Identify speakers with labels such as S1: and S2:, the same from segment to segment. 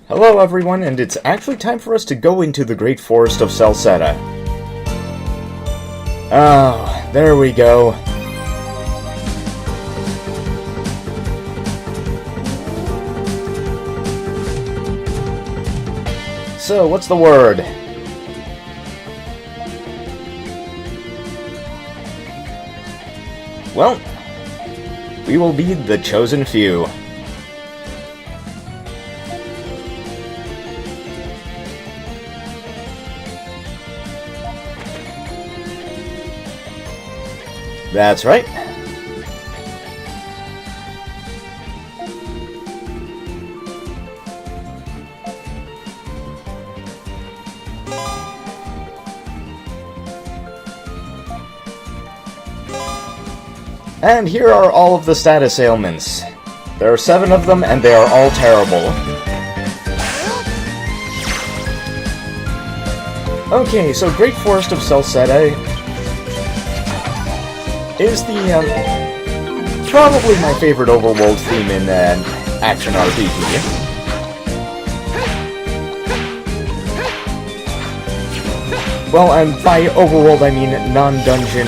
S1: Hello everyone, and it's actually time for us to go into the Great Forest of Celceta. Oh, there we go. So, what's the word? Well, we will be the chosen few. That's right. And here are all of the status ailments. There are 7 of them, and they are all terrible. Okay, so Great Forest of Celceta is the, probably my favorite overworld theme in an action RPG. Well, and by overworld I mean non-dungeon,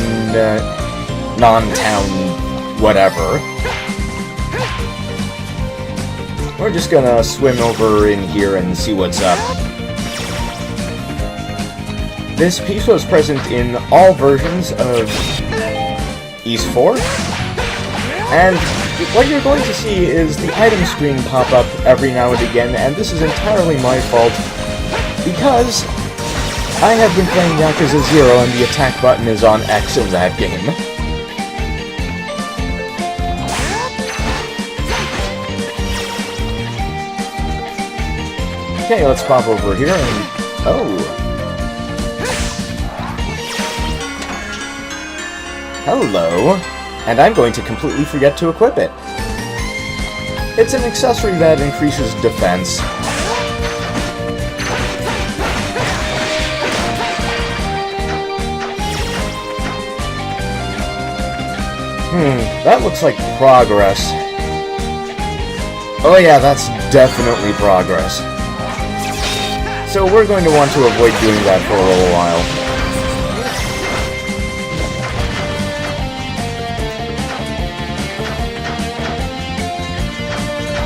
S1: non-town, whatever. We're just gonna swim over in here and see what's up. This piece was present in all versions of East 4, and what you're going to see is the item screen pop up every now and again, and this is entirely my fault, because I have been playing Yakuza 0 and the attack button is on X in that game. Okay, let's pop over here and... oh! Hello, and I'm going to completely forget to equip it. It's an accessory that increases defense. That looks like progress. Oh yeah, that's definitely progress. So we're going to want to avoid doing that for a little while.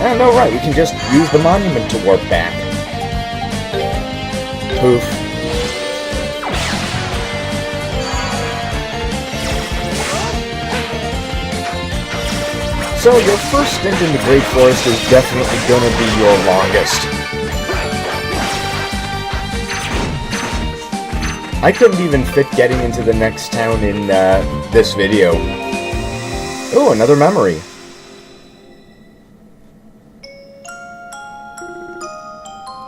S1: And no, right, we can just use the monument to warp back. Poof. So your first stint in the Great Forest is definitely gonna be your longest. I couldn't even fit getting into the next town in this video. Ooh, another memory.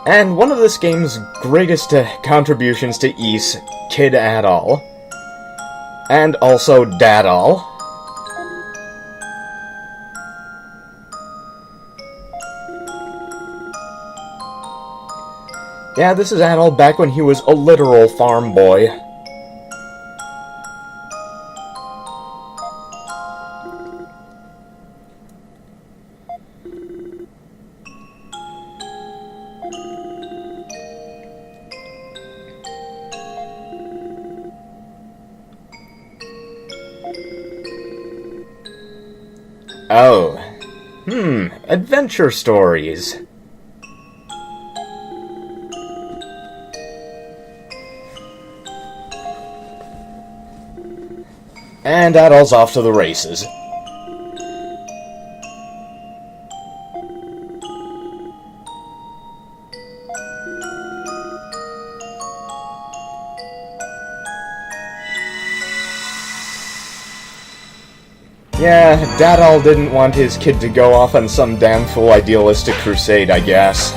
S1: And one of this game's greatest contributions to Ys, Kid Dadol. And also Dadol. Yeah, this is Dadol back when he was a literal farm boy. Oh. Adventure stories. And Dadol's off to the races. Yeah, Dadol didn't want his kid to go off on some damn fool idealistic crusade, I guess.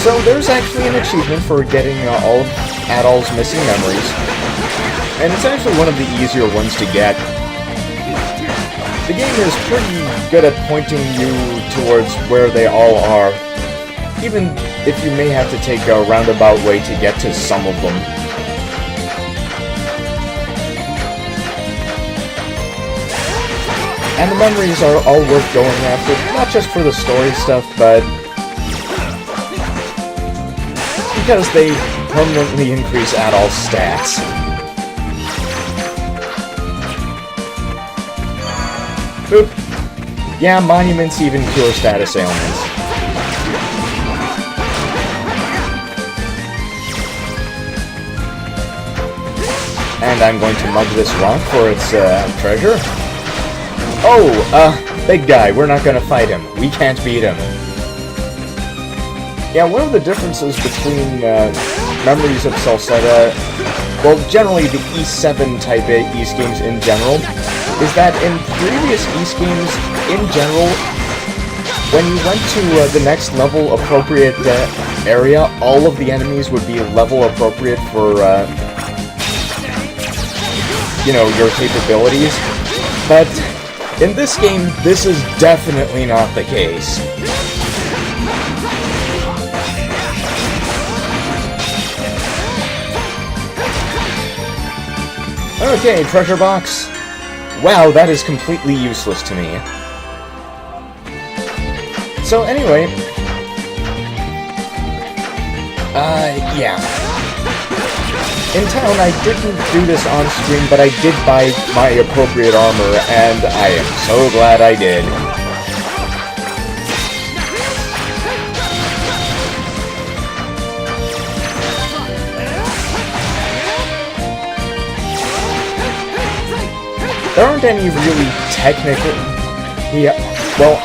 S1: So there's actually an achievement for getting all of Dadol's missing memories, and it's actually one of the easier ones to get. The game is pretty good at pointing you towards where they all are, even if you may have to take a roundabout way to get to some of them. And the memories are all worth going after, not just for the story stuff, but because they permanently increase Adol's stats. Boop. Yeah, monuments even cure status ailments. And I'm going to mug this rock for its treasure. Oh, big guy, we're not gonna fight him. We can't beat him. Yeah, one of the differences between Memories of Celceta, well, generally the E7 type East games in general, is that in previous East games, in general, when you went to the next level appropriate area, all of the enemies would be level appropriate for, you know, your capabilities. But in this game, this is definitely not the case. Okay, treasure box. Wow, that is completely useless to me. So anyway, yeah. In town, I didn't do this on screen, but I did buy my appropriate armor, and I am so glad I did. There aren't any really technical... Yeah, well...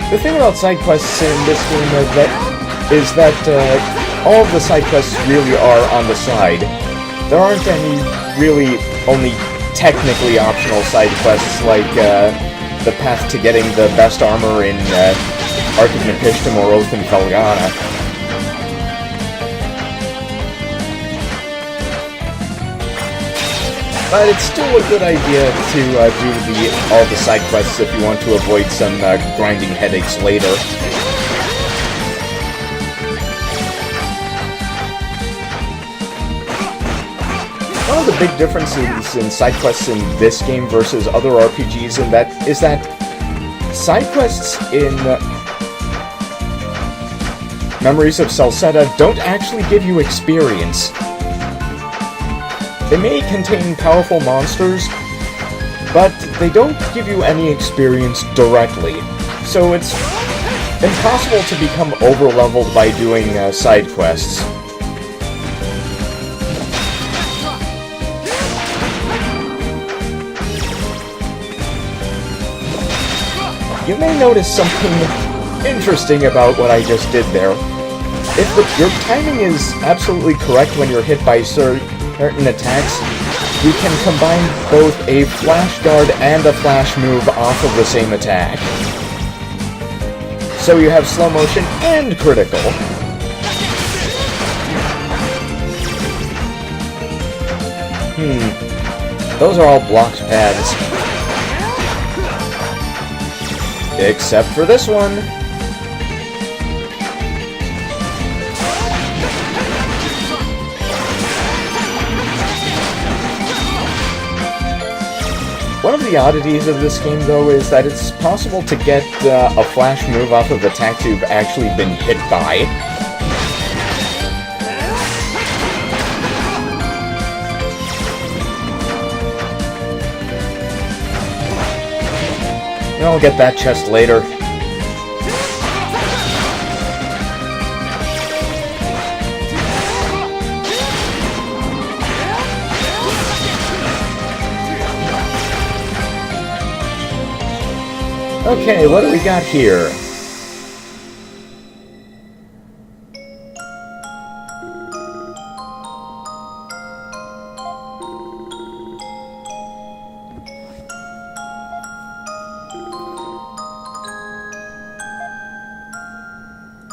S1: The thing about side quests in this game is that all of the side quests really are on the side. There aren't any really only technically optional side quests like the path to getting the best armor in Ark of Napishtim or Oath in Felghana. But it's still a good idea to do all the side quests if you want to avoid some grinding headaches later. One of the big differences in side quests in this game versus other RPGs is that side quests in Memories of Celceta don't actually give you experience. They may contain powerful monsters, but they don't give you any experience directly. So it's impossible to become over-leveled by doing side quests. You may notice something interesting about what I just did there. If your timing is absolutely correct when you're hit by certain attacks, you can combine both a flash guard and a flash move off of the same attack. So you have slow motion and critical. Those are all blocked paths. Except for this one. One of the oddities of this game, though, is that it's possible to get a flash move off of attacks you've actually been hit by. I'll get that chest later. Okay, what do we got here?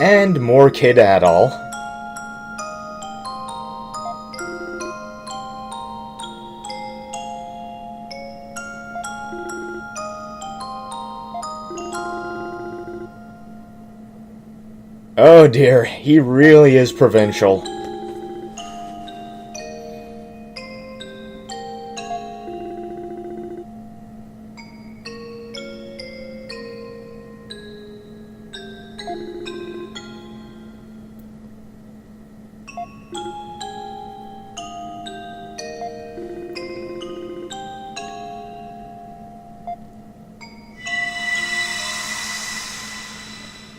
S1: And more Kid Adol. Oh dear, he really is provincial.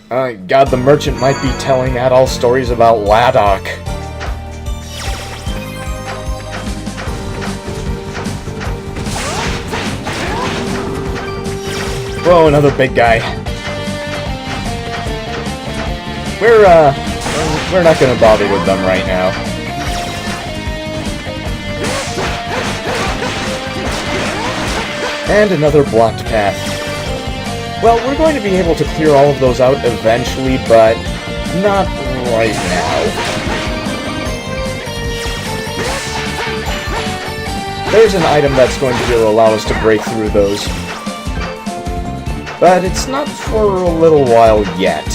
S1: God, the merchant might be telling Adol stories about Ladok. Whoa, another big guy. We're not gonna bother with them right now. And another blocked path. Well, we're going to be able to clear all of those out eventually, but not right now. There's an item that's going to allow us to break through those. But it's not for a little while yet.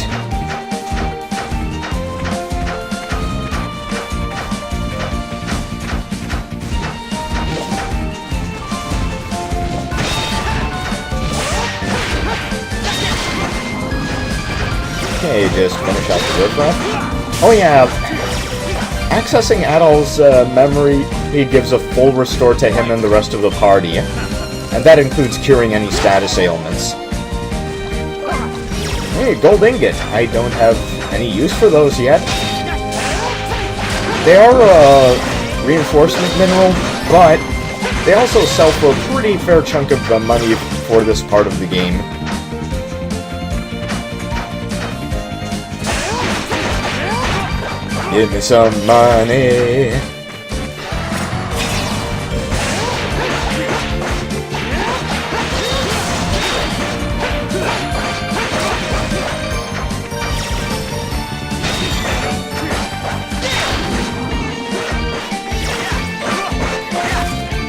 S1: Okay, just finish out the riffraff. Oh yeah, accessing Adol's memory, it gives a full restore to him and the rest of the party. And that includes curing any status ailments. Hey, gold ingot. I don't have any use for those yet. They are a reinforcement mineral, but they also sell for a pretty fair chunk of money for this part of the game. Give me some money.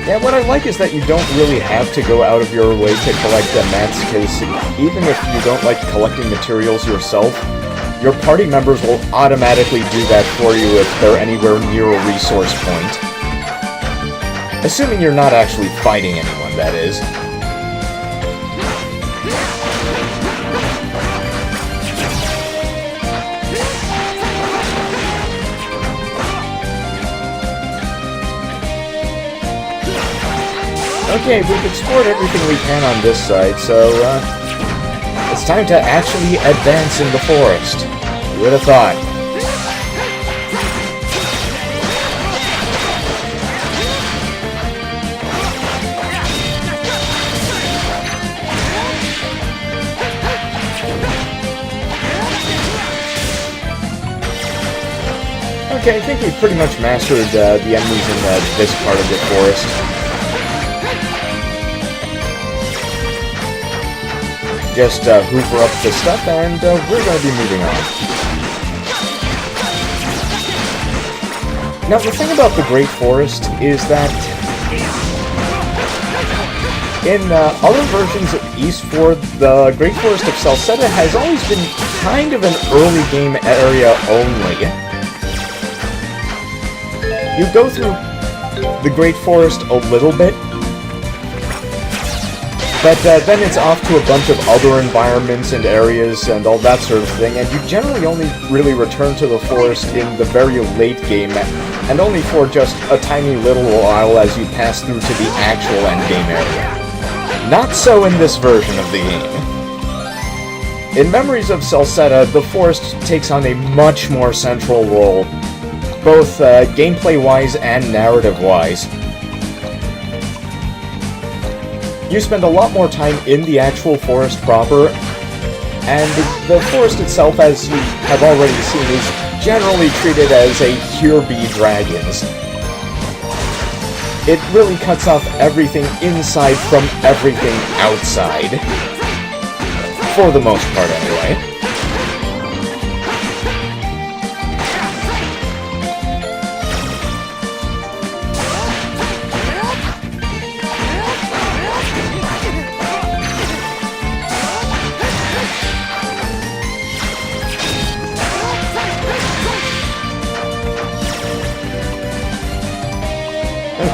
S1: Yeah, what I like is that you don't really have to go out of your way to collect the mats, because even if you don't like collecting materials yourself, your party members will automatically do that for you if they're anywhere near a resource point. Assuming you're not actually fighting anyone, that is. Okay, we've explored everything we can on this side, so, it's time to actually advance in the forest. Who would have thought? Okay, I think we've pretty much mastered the enemies in this part of the forest. Just hoover up the stuff, and we're going to be moving on. Now, the thing about the Great Forest is that in other versions of East 4, the Great Forest of Celceta has always been kind of an early game area only. You go through the Great Forest a little bit, but then it's off to a bunch of other environments and areas and all that sort of thing, and you generally only really return to the forest in the very late game, and only for just a tiny little while as you pass through to the actual endgame area. Not so in this version of the game. In Memories of Celceta, the forest takes on a much more central role, both gameplay-wise and narrative-wise. You spend a lot more time in the actual forest proper, and the forest itself, as you have already seen, is generally treated as a here be dragons. It really cuts off everything inside from everything outside. For the most part, anyway.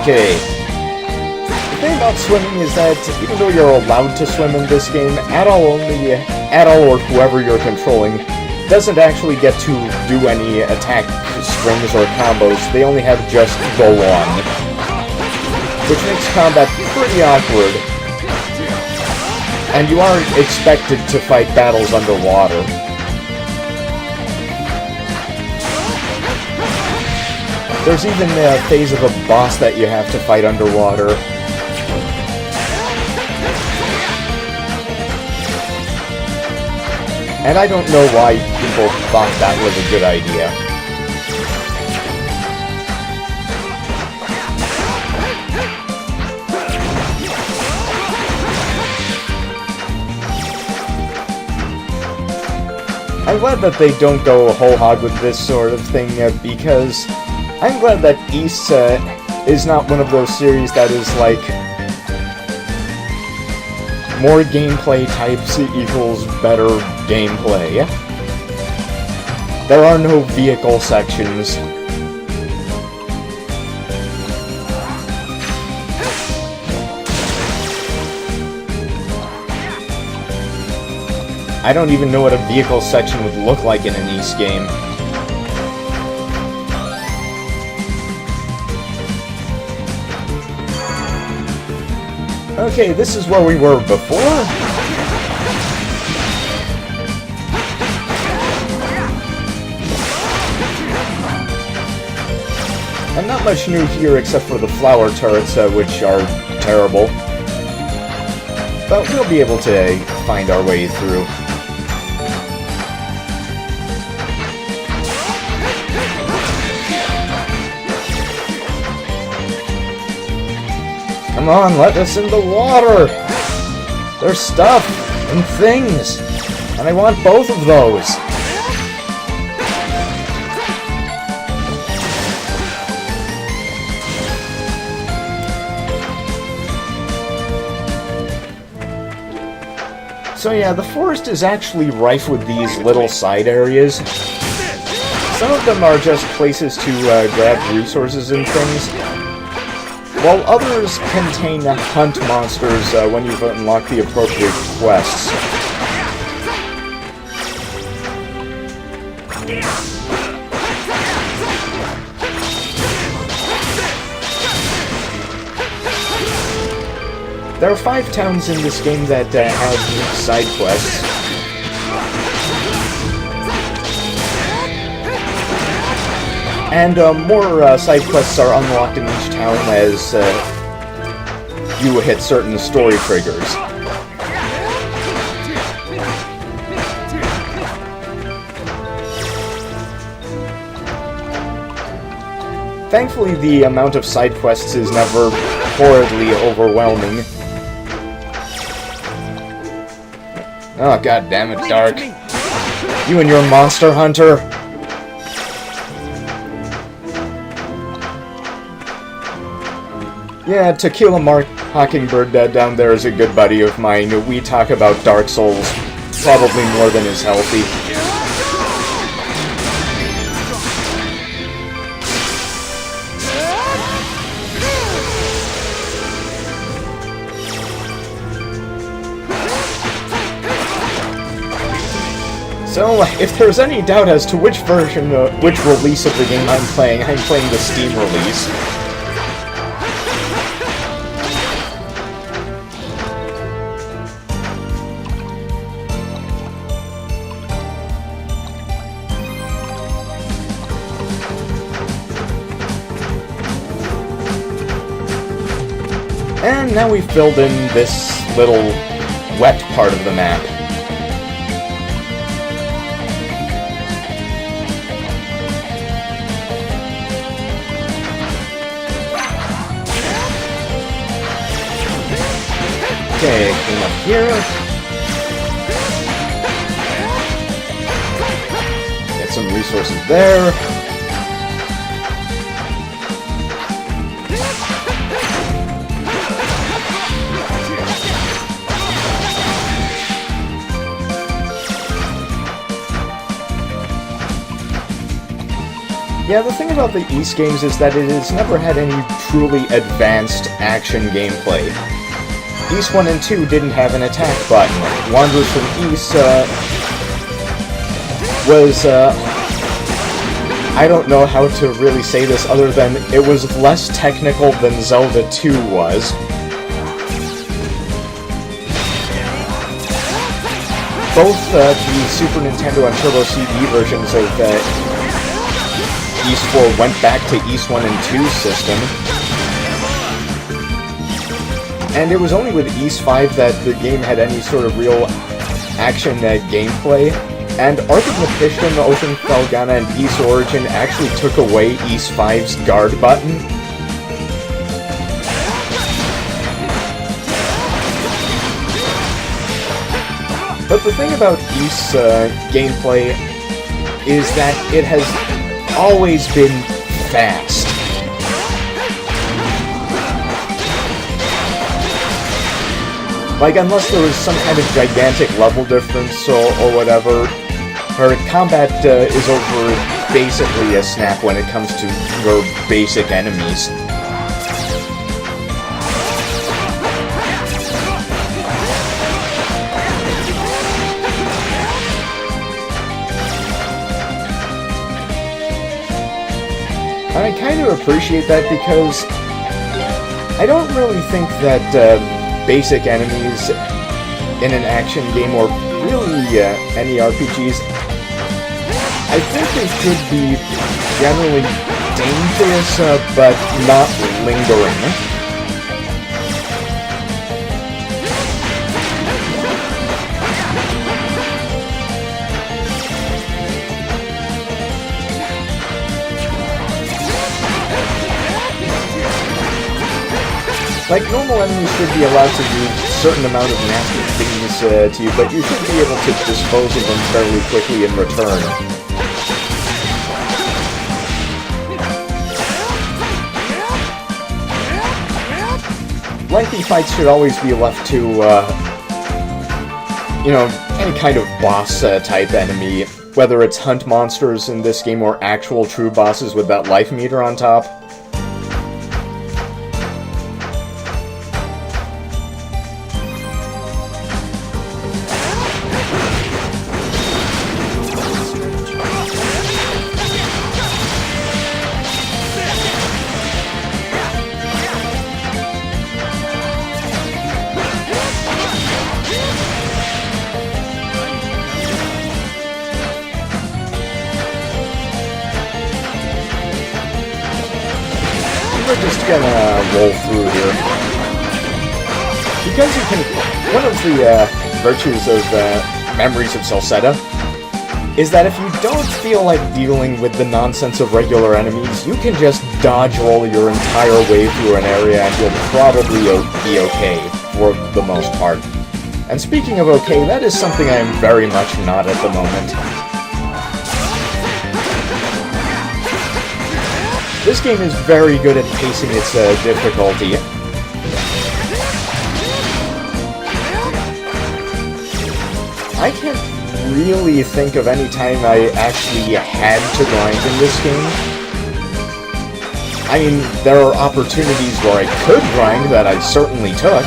S1: Okay. The thing about swimming is that even though you're allowed to swim in this game, Adol or whoever you're controlling doesn't actually get to do any attack strings or combos. They only have just the one, which makes combat pretty awkward. And you aren't expected to fight battles underwater. There's even a phase of a boss that you have to fight underwater. And I don't know why people thought that was a good idea. I'm glad that they don't go whole hog with this sort of thing, because I'm glad that Ys is not one of those series that is like more gameplay types equals better gameplay. There are no vehicle sections. I don't even know what a vehicle section would look like in an Ys game. Okay, this is where we were before. And not much new here except for the flower turrets, which are terrible. But we'll be able to find our way through. Come on, let us in the water! There's stuff and things, and I want both of those. So yeah, the forest is actually rife with these little side areas. Some of them are just places to grab resources and things, while others contain hunt monsters when you've unlocked the appropriate quests. There are 5 towns in this game that have side quests. And more side quests are unlocked in each town as you hit certain story triggers. Thankfully, the amount of side quests is never horridly overwhelming. Oh, god damn it, Dark. You and your monster hunter. Yeah, Tequila Mark Hockingbird down there is a good buddy of mine. We talk about Dark Souls probably more than is healthy. So, if there's any doubt as to which version, which release of the game I'm playing the Steam release. And now we've filled in this little wet part of the map. Okay, clean up here. Get some resources there. Yeah, the thing about the Ys games is that it has never had any truly advanced action gameplay. Ys 1 and 2 didn't have an attack button. Wanderers from Ys was, I don't know how to really say this other than it was less technical than Zelda 2 was. Both the Super Nintendo and Turbo CD versions of East 4 went back to East 1 and 2 system. And it was only with East 5 that the game had any sort of real action gameplay. And Arc of Mephiston, Ocean Felghana, and East Origin actually took away East 5's guard button. But the thing about East's gameplay is that it has always been fast. Like, unless there was some kind of gigantic level difference or whatever, her combat is over basically a snap when it comes to your basic enemies. I kind of appreciate that because I don't really think that basic enemies in an action game or really any RPGs, I think they should be generally dangerous but not lingering. Like, normal enemies should be allowed to do a certain amount of nasty things to you, but you should be able to dispose of them fairly quickly in return. Lengthy fights should always be left to, you know, any kind of boss-type enemy, whether it's hunt monsters in this game or actual true bosses with that life meter on top. We're just gonna roll through here. Because you can... One of the virtues of Memories of Celceta is that if you don't feel like dealing with the nonsense of regular enemies, you can just dodge roll your entire way through an area and you'll probably be okay for the most part. And speaking of okay, that is something I am very much not at the moment. This game is very good at pacing its difficulty. I can't really think of any time I actually had to grind in this game. I mean, there are opportunities where I could grind that I certainly took.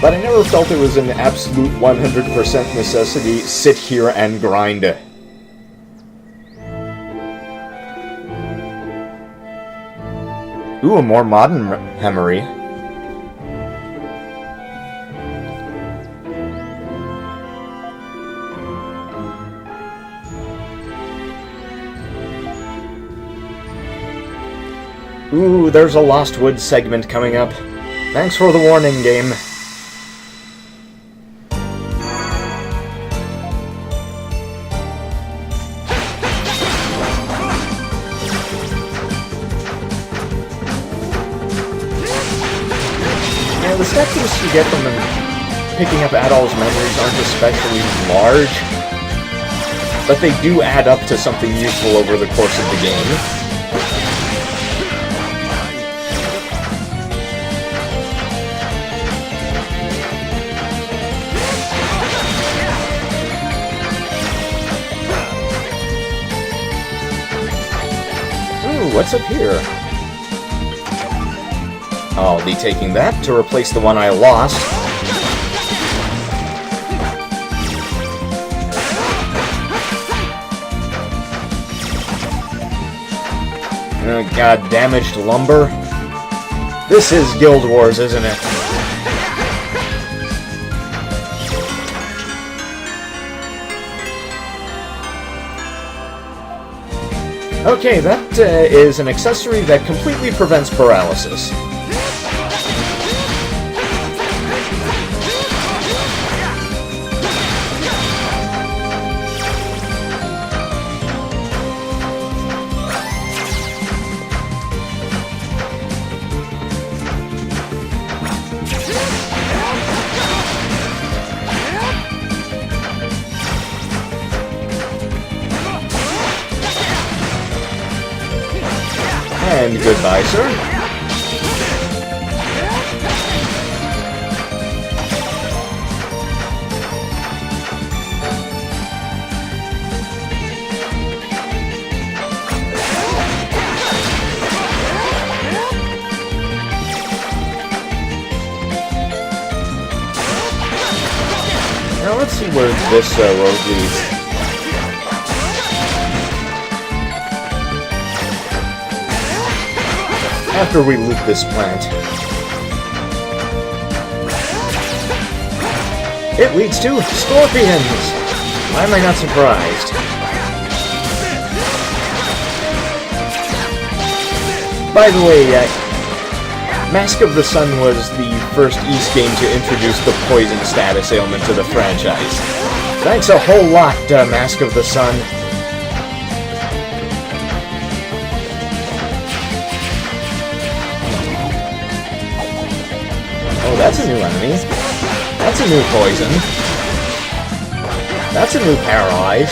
S1: But I never felt it was an absolute 100% necessity, sit here and grind. Ooh, a more modern memory. Ooh, there's a Lost Woods segment coming up. Thanks for the warning, game. Now, the step boosts you get from picking up Adol's memories aren't especially large, but they do add up to something useful over the course of the game. What's up here? I'll be taking that to replace the one I lost. God, damaged lumber. This is Guild Wars, isn't it? Okay, that is an accessory that completely prevents paralysis. And goodbye, sir. Now let's see where this road leads. After we loot this plant. It leads to scorpions! Why am I not surprised? By the way, Mask of the Sun was the first East game to introduce the poison status ailment to the franchise. Thanks a whole lot, Mask of the Sun. Oh, that's a new enemy. That's a new poison. That's a new Paralyze.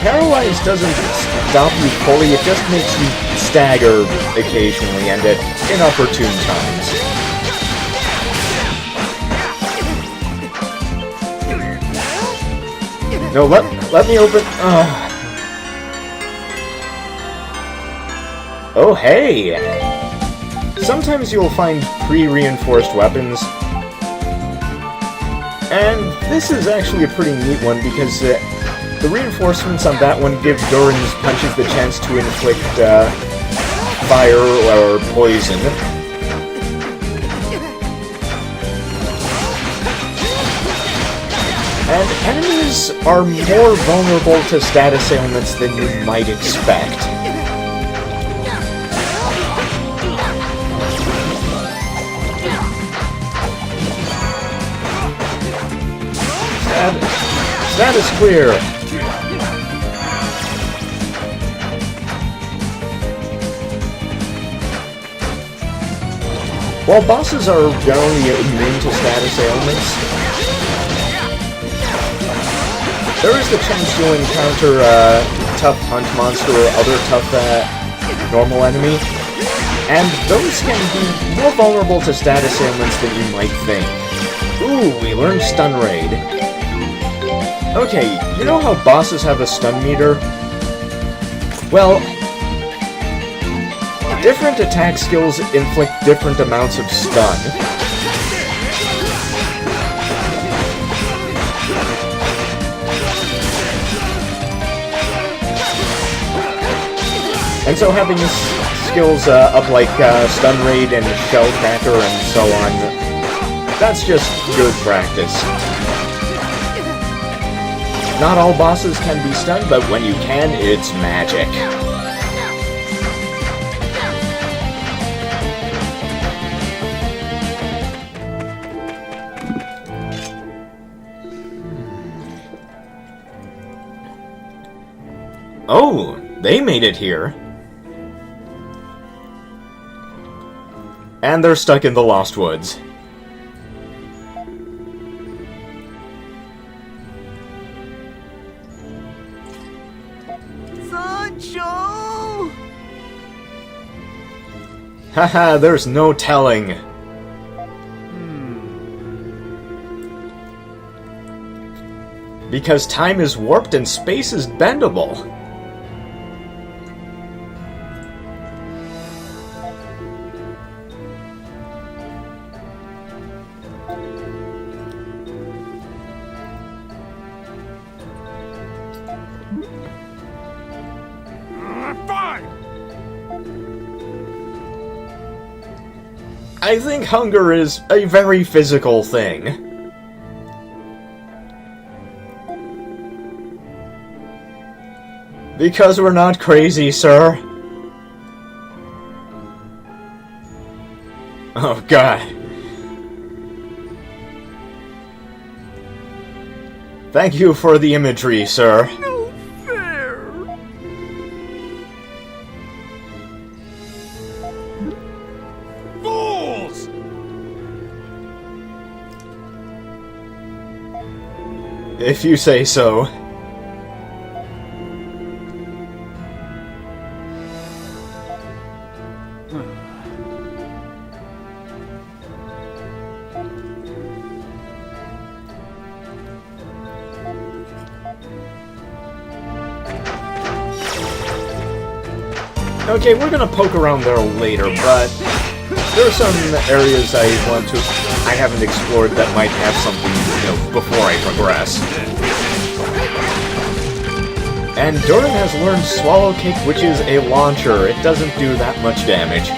S1: Paralyze doesn't stop you fully, it just makes you stagger occasionally and at inopportune times. No, let me open... Oh, hey! Sometimes you'll find pre-reinforced weapons, and this is actually a pretty neat one because the reinforcements on that one give Durin's punches the chance to inflict fire or poison. And enemies are more vulnerable to status ailments than you might expect. Status clear! While bosses are generally immune to status ailments, there is the chance you'll encounter a tough hunt monster or other tough normal enemy, and those can be more vulnerable to status ailments than you might think. Ooh, we learned Stun Raid. Okay, you know how bosses have a stun meter? Well, different attack skills inflict different amounts of stun. And so having skills up like Stun Raid and Shell Cracker and so on, that's just good practice. Not all bosses can be stunned, but when you can, it's magic. Oh, they made it here. And they're stuck in the Lost Woods. Haha, there's no telling. Because time is warped and space is bendable. I think hunger is a very physical thing. Because we're not crazy, sir. Oh, God. Thank you for the imagery, sir.
S2: No fair. Fools!
S1: If you say so. Okay, we're gonna poke around there later, but there are some areas I haven't explored that might have something, before I progress. And Doran has learned Swallow Kick, which is a launcher. It doesn't do that much damage.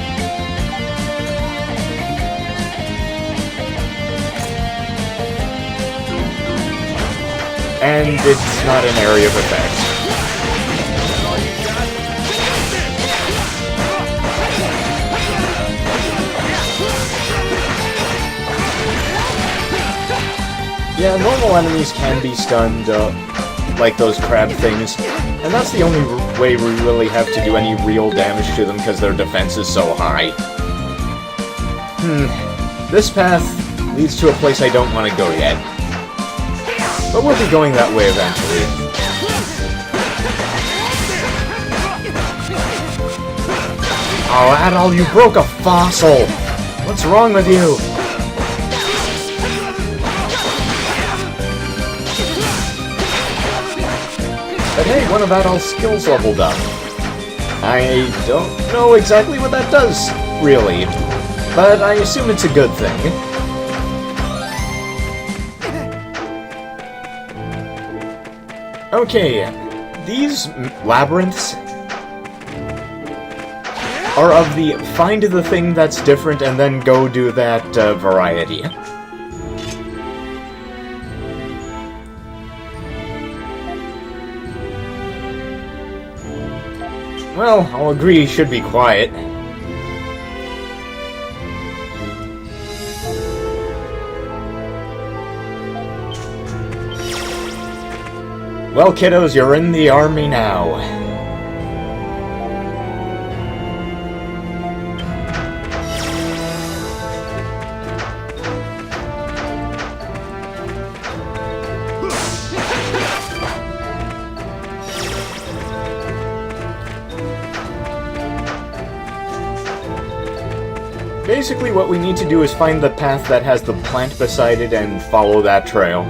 S1: And it's not an area of effect. Yeah, normal enemies can be stunned, like those crab things, and that's the only way we really have to do any real damage to them because their defense is so high. This path leads to a place I don't want to go yet. But we'll be going that way eventually. Oh, Adol, you broke a fossil! What's wrong with you? But hey, one of Adol's skills leveled up. I don't know exactly what that does, really, but I assume it's a good thing. Okay, these labyrinths are of the find the thing that's different and then go do that variety. Well, I'll agree he should be quiet. Well, kiddos, you're in the army now. Basically, what we need to do is find the path that has the plant beside it and follow that trail.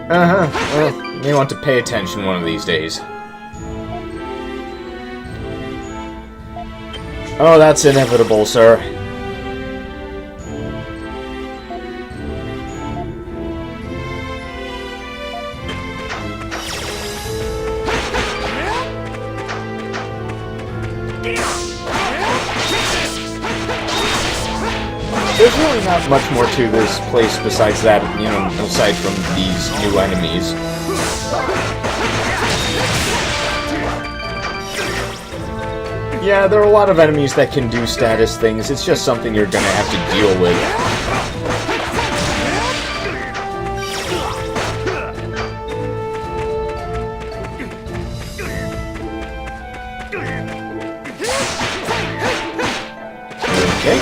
S1: Well, you want to pay attention one of these days. Oh, that's inevitable, sir. There's really not much more to this place besides that, aside from these new enemies. Yeah, there are a lot of enemies that can do status things. It's just something you're gonna have to deal with. Okay.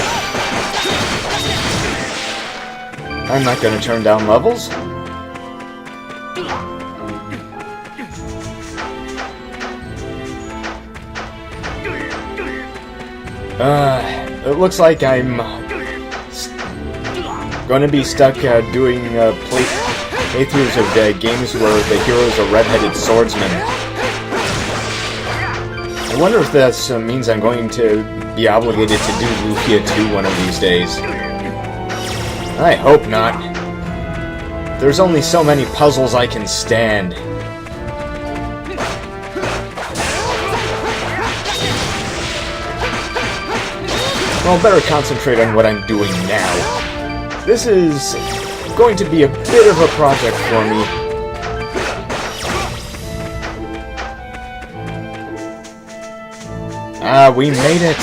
S1: I'm not gonna turn down levels. It looks like I'm gonna be stuck doing playthroughs of games where the heroes are red-headed swordsmen. I wonder if that means I'm going to be obligated to do Lufia 2 one of these days. I hope not. There's only so many puzzles I can stand. Well, better concentrate on what I'm doing now. This is going to be a bit of a project for me. Ah, we made it.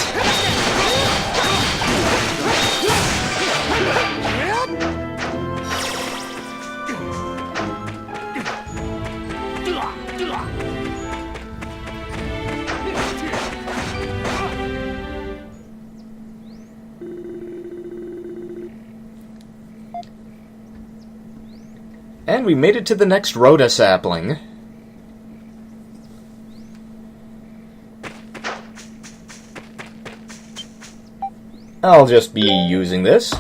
S1: And we made it to the next Rhoda sapling. I'll just be using this.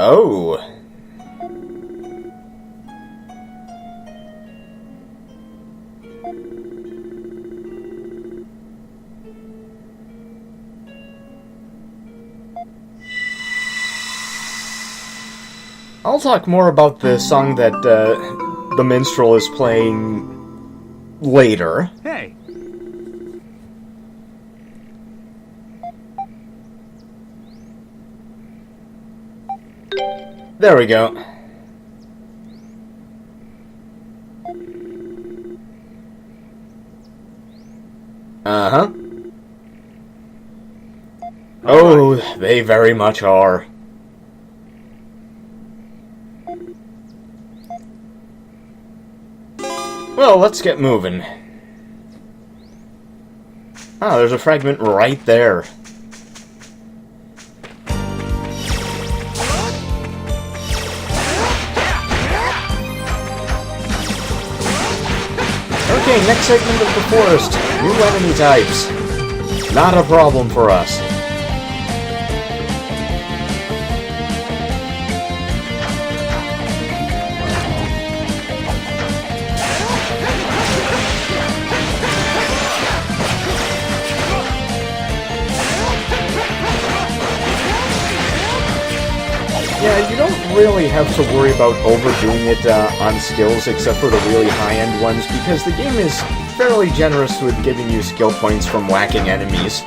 S1: Oh. I'll talk more about the song that the minstrel is playing later.
S2: Hey.
S1: There we go. Uh-huh. Oh, they very much are. Well, let's get moving. Ah, there's a fragment right there. Okay, next segment of the forest. New enemy types. Not a problem for us. Yeah, you don't really have to worry about overdoing it on skills except for the really high-end ones, because the game is fairly generous with giving you skill points from whacking enemies.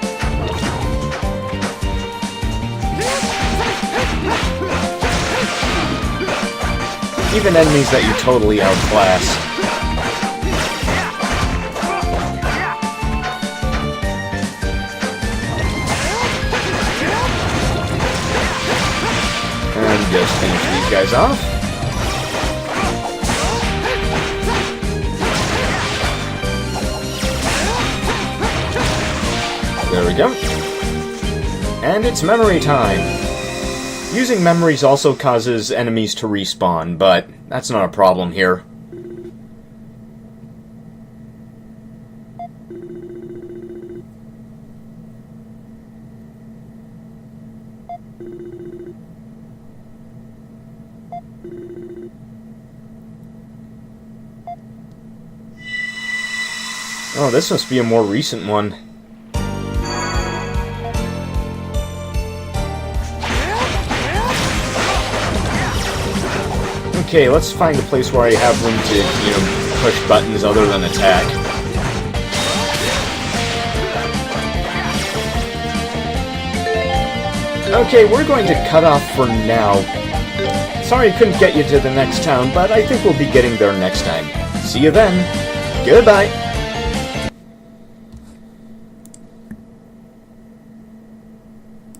S1: Even enemies that you totally outclass. And just finish these guys off. There we go. And it's memory time. Using memories also causes enemies to respawn, but that's not a problem here. Oh, this must be a more recent one. Okay, let's find a place where I have room to, push buttons other than attack. Okay, we're going to cut off for now. Sorry I couldn't get you to the next town, but I think we'll be getting there next time. See you then. Goodbye.